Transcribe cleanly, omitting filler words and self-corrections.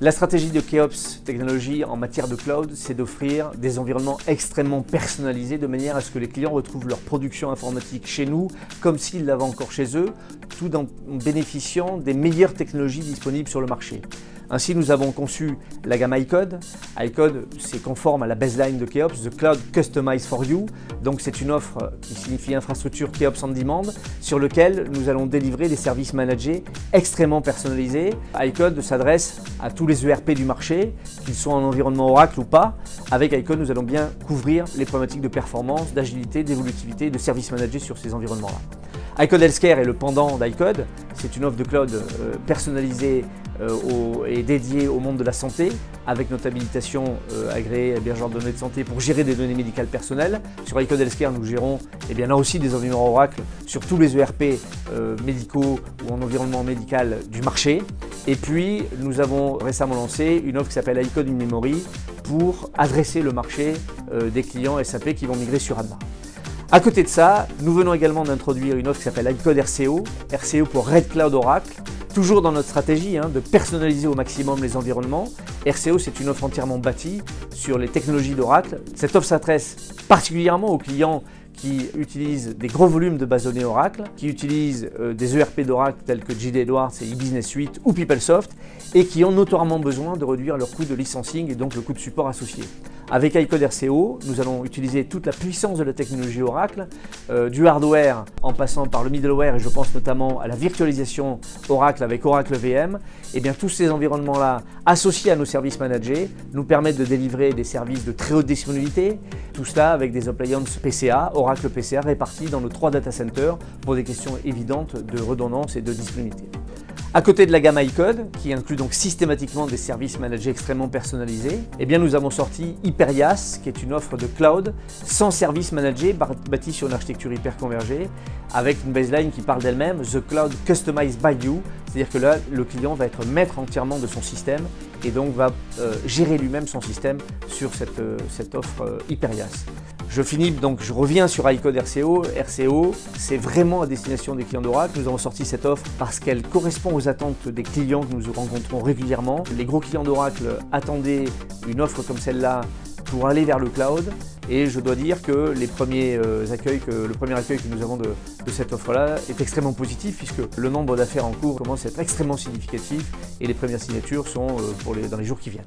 La stratégie de Keops Technologies en matière de cloud, c'est d'offrir des environnements extrêmement personnalisés de manière à ce que les clients retrouvent leur production informatique chez nous comme s'ils l'avaient encore chez eux, tout en bénéficiant des meilleures technologies disponibles sur le marché. Ainsi, nous avons conçu la gamme iCode. iCode, c'est conforme à la baseline de Keops, The Cloud Customized for You. Donc c'est une offre qui signifie infrastructure Keops on Demand, sur lequel nous allons délivrer des services managés extrêmement personnalisés. iCode s'adresse à tous les ERP du marché, qu'ils soient en environnement Oracle ou pas. Avec iCode, nous allons bien couvrir les problématiques de performance, d'agilité, d'évolutivité et de services managés sur ces environnements-là. iCode Healthcare est le pendant d'iCode. C'est une offre de cloud personnalisée et dédiée au monde de la santé, avec notre habilitation agréée hébergeur de données de santé pour gérer des données médicales personnelles. Sur iCode Healthcare, nous gérons là aussi des environnements Oracle sur tous les ERP médicaux ou en environnement médical du marché. Et puis, nous avons récemment lancé une offre qui s'appelle iCode In Memory pour adresser le marché des clients SAP qui vont migrer sur ADMA. À côté de ça, nous venons également d'introduire une offre qui s'appelle iCode RCO, RCO pour Red Cloud Oracle, toujours dans notre stratégie de personnaliser au maximum les environnements. RCO, c'est une offre entièrement bâtie sur les technologies d'Oracle. Cette offre s'adresse particulièrement aux clients qui utilisent des gros volumes de bases de données Oracle, qui utilisent des ERP d'Oracle tels que JD Edwards et eBusiness Suite ou PeopleSoft et qui ont notoirement besoin de réduire leur coût de licensing et donc le coût de support associé. Avec iCode RCO, nous allons utiliser toute la puissance de la technologie Oracle, du hardware en passant par le middleware et je pense notamment à la virtualisation Oracle avec Oracle VM. Et bien tous ces environnements-là, associés à nos services managés, nous permettent de délivrer des services de très haute disponibilité, tout cela avec des appliances PCA, Oracle PCA répartis dans nos 3 data centers pour des questions évidentes de redondance et de disponibilité. À côté de la gamme iCode, qui inclut donc systématiquement des services managés extrêmement personnalisés, nous avons sorti Hyperias, qui est une offre de cloud sans services managés, bâtie sur une architecture hyper convergée, avec une baseline qui parle d'elle-même, The Cloud Customized by You, c'est-à-dire que là, le client va être maître entièrement de son système et donc va gérer lui-même son système sur cette offre Hyperias. Je reviens sur iCode RCO. RCO, c'est vraiment à destination des clients d'Oracle. Nous avons sorti cette offre parce qu'elle correspond aux attentes des clients que nous rencontrons régulièrement. Les gros clients d'Oracle attendaient une offre comme celle-là pour aller vers le cloud. Et je dois dire que le premier accueil que nous avons de cette offre-là est extrêmement positif puisque le nombre d'affaires en cours commence à être extrêmement significatif et les premières signatures sont dans les jours qui viennent.